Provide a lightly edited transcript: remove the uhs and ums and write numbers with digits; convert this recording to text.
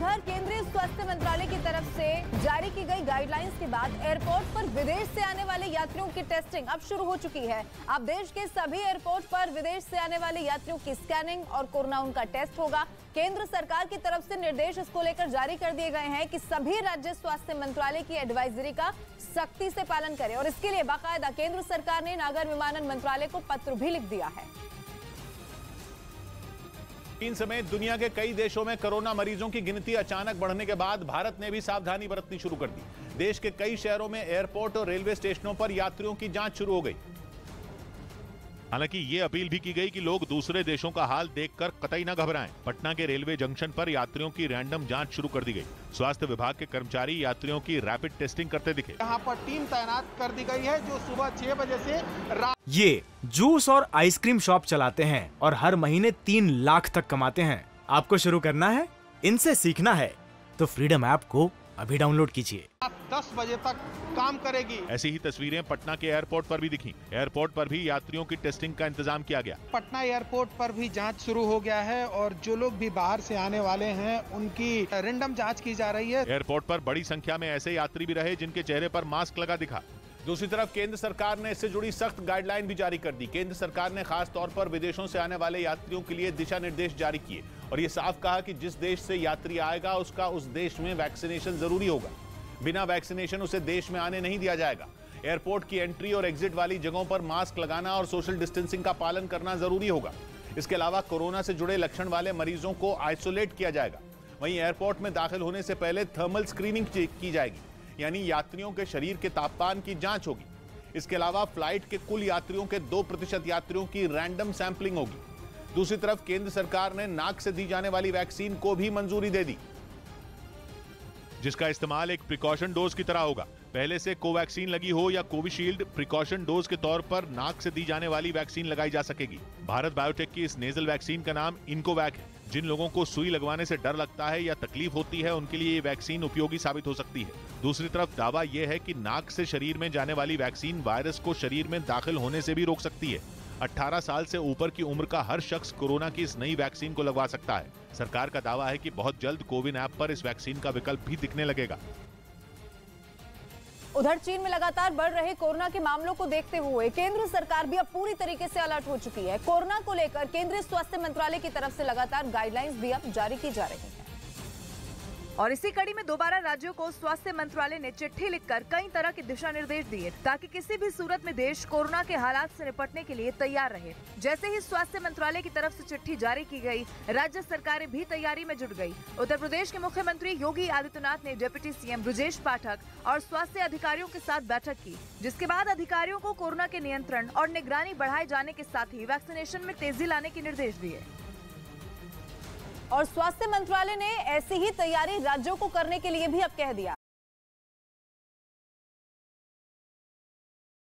उधर केंद्रीय स्वास्थ्य मंत्रालय की तरफ से जारी की गई गाइडलाइंस के बाद एयरपोर्ट पर विदेश से आने वाले यात्रियों की टेस्टिंग अब शुरू हो चुकी है। अब देश के सभी एयरपोर्ट पर विदेश से आने वाले यात्रियों की स्कैनिंग और कोरोना उनका टेस्ट होगा। केंद्र सरकार की तरफ से निर्देश इसको लेकर जारी कर दिए गए हैं कि सभी राज्य स्वास्थ्य मंत्रालय की एडवाइजरी का सख्ती से पालन करें और इसके लिए बाकायदा केंद्र सरकार ने नागर विमानन मंत्रालय को पत्र भी लिख दिया है। चीन समेत दुनिया के कई देशों में कोरोना मरीजों की गिनती अचानक बढ़ने के बाद भारत ने भी सावधानी बरतनी शुरू कर दी। देश के कई शहरों में एयरपोर्ट और रेलवे स्टेशनों पर यात्रियों की जांच शुरू हो गई। हालांकि ये अपील भी की गई कि लोग दूसरे देशों का हाल देखकर कतई न घबराएं। पटना के रेलवे जंक्शन पर यात्रियों की रैंडम जांच शुरू कर दी गई। स्वास्थ्य विभाग के कर्मचारी यात्रियों की रैपिड टेस्टिंग करते दिखे। यहाँ पर टीम तैनात कर दी गई है जो सुबह 6 बजे से ये जूस और आइसक्रीम शॉप चलाते हैं और हर महीने 3 लाख तक कमाते हैं। आपको शुरू करना है, इनसे सीखना है तो फ्रीडम ऐप को अभी डाउनलोड कीजिए। 10 बजे तक काम करेगी। ऐसी ही तस्वीरें पटना के एयरपोर्ट पर भी दिखी। एयरपोर्ट पर भी यात्रियों की टेस्टिंग का इंतजाम किया गया। पटना एयरपोर्ट पर भी जांच शुरू हो गया है और जो लोग भी बाहर से आने वाले हैं उनकी रैंडम जांच की जा रही है। एयरपोर्ट पर बड़ी संख्या में ऐसे यात्री भी रहे जिनके चेहरे पर मास्क लगा दिखा। दूसरी तरफ केंद्र सरकार ने इससे जुड़ी सख्त गाइडलाइन भी जारी कर दी। केंद्र सरकार ने खास तौर पर विदेशों से आने वाले यात्रियों के लिए दिशा निर्देश जारी किए और ये साफ कहा कि जिस देश से यात्री आएगा उसका उस देश में वैक्सीनेशन जरूरी होगा। बिना वैक्सीनेशन उसे देश में आने नहीं दिया जाएगा। एयरपोर्ट की एंट्री और एग्जिट वाली जगहों पर मास्क लगाना और सोशल डिस्टेंसिंग का पालन करना जरूरी होगा। इसके अलावा कोरोना से जुड़े लक्षण वाले मरीजों को आइसोलेट किया जाएगा। वहीं एयरपोर्ट में दाखिल होने से पहले थर्मल स्क्रीनिंग की जाएगी, यानी यात्रियों के शरीर के तापमान की जांच होगी। इसके अलावा फ्लाइट के कुल यात्रियों के 2% यात्रियों की रैंडम सैंपलिंग होगी। दूसरी तरफ केंद्र सरकार ने नाक से दी जाने वाली वैक्सीन को भी मंजूरी दे दी, जिसका इस्तेमाल एक प्रिकॉशन डोज की तरह होगा। पहले से कोवैक्सीन लगी हो या कोविशील्ड, प्रिकॉशन डोज के तौर पर नाक से दी जाने वाली वैक्सीन लगाई जा सकेगी। भारत बायोटेक की इस नेजल वैक्सीन का नाम इनकोवैक है। जिन लोगों को सुई लगवाने से डर लगता है या तकलीफ होती है उनके लिए ये वैक्सीन उपयोगी साबित हो सकती है। दूसरी तरफ दावा यह है कि नाक से शरीर में जाने वाली वैक्सीन वायरस को शरीर में दाखिल होने से भी रोक सकती है। 18 साल से ऊपर की उम्र का हर शख्स कोरोना की इस नई वैक्सीन को लगवा सकता है। सरकार का दावा है कि बहुत जल्द कोविन ऐप पर इस वैक्सीन का विकल्प भी दिखने लगेगा। उधर चीन में लगातार बढ़ रहे कोरोना के मामलों को देखते हुए केंद्र सरकार भी अब पूरी तरीके से अलर्ट हो चुकी है। कोरोना को लेकर केंद्रीय स्वास्थ्य मंत्रालय की तरफ से लगातार गाइडलाइंस भी अब जारी की जा रही है और इसी कड़ी में दोबारा राज्यों को स्वास्थ्य मंत्रालय ने चिट्ठी लिखकर कई तरह के दिशा निर्देश दिए ताकि किसी भी सूरत में देश कोरोना के हालात से निपटने के लिए तैयार रहे। जैसे ही स्वास्थ्य मंत्रालय की तरफ से चिट्ठी जारी की गई, राज्य सरकारें भी तैयारी में जुट गई। उत्तर प्रदेश के मुख्यमंत्री योगी आदित्यनाथ ने डिप्टी सीएम ब्रजेश पाठक और स्वास्थ्य अधिकारियों के साथ बैठक की, जिसके बाद अधिकारियों को कोरोना के नियंत्रण और निगरानी बढ़ाए जाने के साथ ही वैक्सीनेशन में तेजी लाने के निर्देश दिए। और स्वास्थ्य मंत्रालय ने ऐसी ही तैयारी राज्यों को करने के लिए भी अब कह दिया।